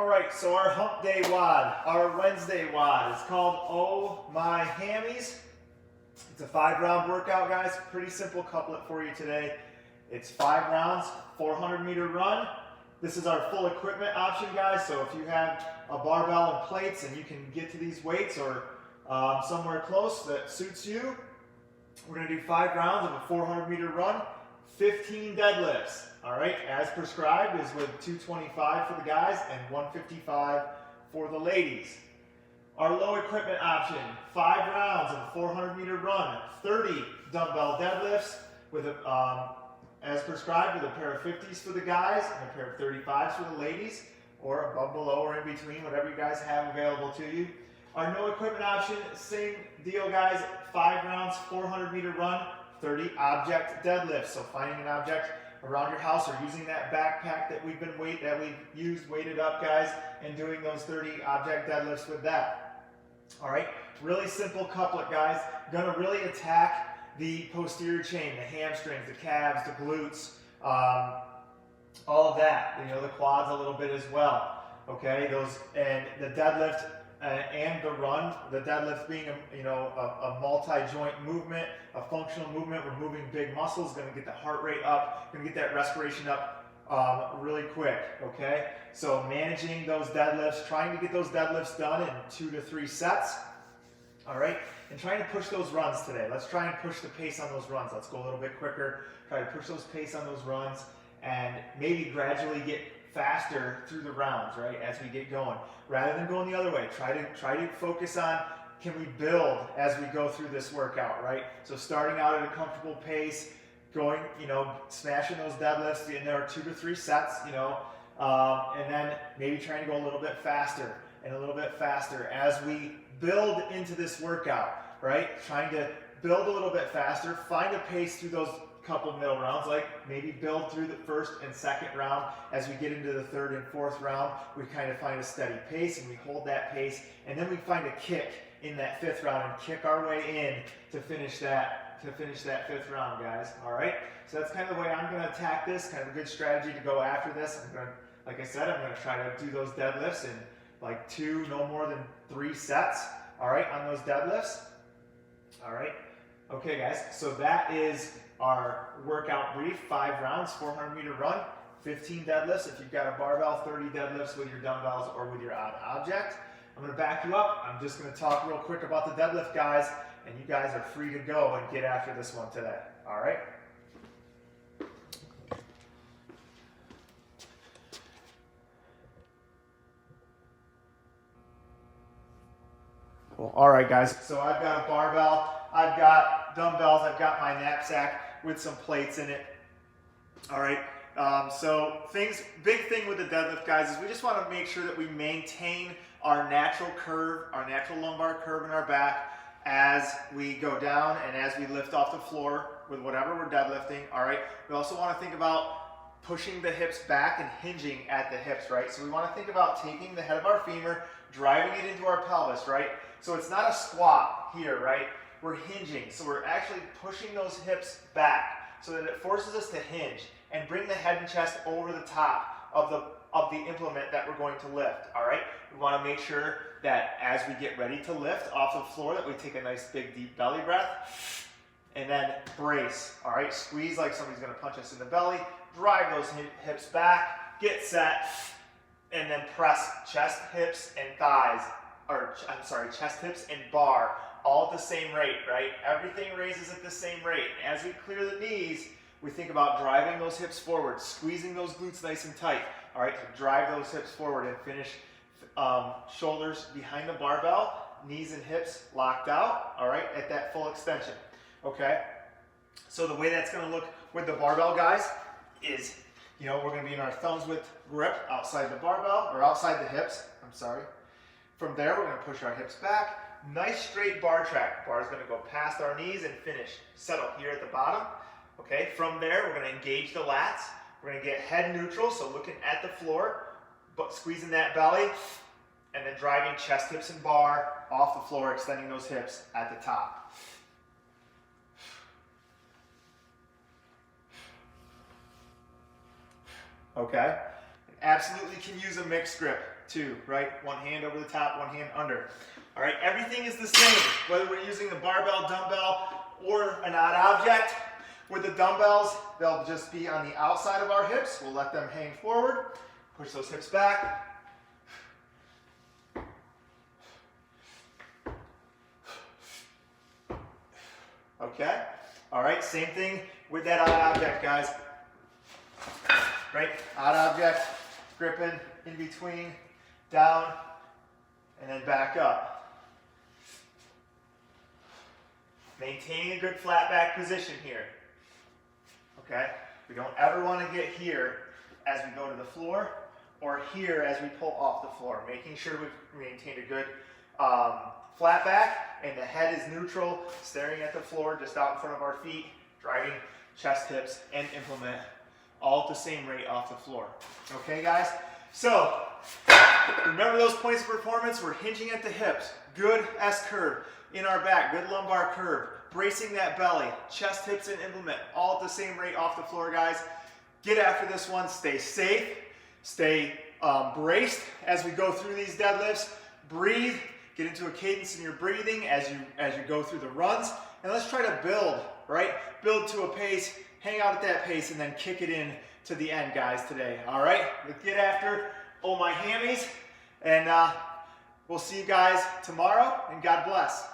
All right, so our hump day WOD, our Wednesday WOD, is called Oh My Hammies. It's a 5-round workout, guys. Pretty simple couplet for you today. It's 5 rounds, 400-meter run. This is our full equipment option, guys. So if you have a barbell and plates and you can get to these weights or somewhere close that suits you, we're gonna do 5 rounds of a 400-meter run, 15 deadlifts. All right, as prescribed is with 225 for the guys and 155 for the ladies. Our low equipment option, 5 rounds of a 400-meter run, 30 dumbbell deadlifts with as prescribed with a pair of 50s for the guys and a pair of 35s for the ladies, or above, below, or in between, whatever you guys have available to you. Our no equipment option, same deal, guys. 5 rounds, 400-meter run, 30 object deadlifts. So finding an object around your house or using that backpack that we've used weighted up, guys, and doing those 30 object deadlifts with that. All right, really simple couplet, guys. Gonna really attack the posterior chain, the hamstrings, the calves, the glutes, all of that. You know, the quads a little bit as well. Okay, those and the deadlift. And the run, the deadlift being a multi-joint movement, a functional movement. We're moving big muscles, going to get the heart rate up, going to get that respiration up really quick, okay? So managing those deadlifts, trying to get those deadlifts done in 2 to 3 sets, all right? And trying to push those runs today. Let's try and push the pace on those runs. Let's go a little bit quicker, try to push those pace on those runs, and maybe gradually get faster through the rounds, right, as we get going, rather than going the other way. Try to focus on, can we build as we go through this workout, right? So starting out at a comfortable pace, going, smashing those deadlifts in there 2 to 3 sets, and then maybe trying to go a little bit faster and a little bit faster as we build into this workout, right? Trying to build a little bit faster, find a pace through those couple middle rounds, like maybe build through the first and second round. As we get into the 3rd and 4th round, we kind of find a steady pace and we hold that pace, and then we find a kick in that 5th round and kick our way in to finish that 5th round, guys. All right, so that's kind of the way I'm going to attack this. Kind of a good strategy to go after this. I'm going to, like I said, I'm going to try to do those deadlifts in like 2, no more than 3 sets. All right, on those deadlifts. All right, okay, guys. So that is our workout brief. 5 rounds, 400-meter run, 15 deadlifts. If you've got a barbell, 30 deadlifts with your dumbbells or with your odd object. I'm going to back you up. I'm just going to talk real quick about the deadlift, guys, and you guys are free to go and get after this one today. All right? Cool. All right, guys. So I've got a barbell. I've got dumbbells. I've got my knapsack with some plates in it. All right. Big thing with the deadlift, guys, is we just want to make sure that we maintain our natural curve, our natural lumbar curve in our back as we go down and as we lift off the floor with whatever we're deadlifting. All right. We also want to think about pushing the hips back and hinging at the hips, right? So we want to think about taking the head of our femur, driving it into our pelvis, right? So it's not a squat here, right? We're hinging, so we're actually pushing those hips back so that it forces us to hinge and bring the head and chest over the top of the implement that we're going to lift, all right? We want to make sure that as we get ready to lift off the floor that we take a nice big deep belly breath and then brace, all right? Squeeze like somebody's going to punch us in the belly, drive those hips back, get set, and then press chest, hips, and thighs, chest, hips, and bar, all at the same rate, right? Everything raises at the same rate. As we clear the knees, we think about driving those hips forward, squeezing those glutes nice and tight, all right? To drive those hips forward and finish shoulders behind the barbell, knees and hips locked out, all right, at that full extension, okay? So the way that's gonna look with the barbell, guys, is, we're gonna be in our thumbs width grip outside the barbell, or outside the hips, I'm sorry. From there, we're gonna push our hips back. Nice straight bar track. Bar is going to go past our knees and finish. Settle here at the bottom. Okay, from there, we're going to engage the lats. We're going to get head neutral, so looking at the floor, but squeezing that belly, and then driving chest, hips, and bar off the floor, extending those hips at the top. Okay, absolutely can use a mixed grip. 2, right? One hand over the top, one hand under. All right, everything is the same, whether we're using a barbell, dumbbell, or an odd object. With the dumbbells, they'll just be on the outside of our hips. We'll let them hang forward, push those hips back. Okay, all right, same thing with that odd object, guys. Right, odd object, gripping in between, down, and then back up. Maintaining a good flat back position here. Okay, we don't ever want to get here as we go to the floor or here as we pull off the floor. Making sure we maintain a good flat back and the head is neutral, staring at the floor just out in front of our feet, driving chest, hips, and implement all at the same rate off the floor. Okay, guys? So, remember those points of performance? We're hinging at the hips. Good S-curve in our back, good lumbar curve, bracing that belly, chest, hips, and implement, all at the same rate off the floor, guys. Get after this one. Stay safe. Stay braced as we go through these deadlifts. Breathe. Get into a cadence in your breathing as you go through the runs. And let's try to build, right? Build to a pace, hang out at that pace, and then kick it in to the end, guys, today. All right? Let's get after Oh My Hammies. And we'll see you guys tomorrow, and God bless.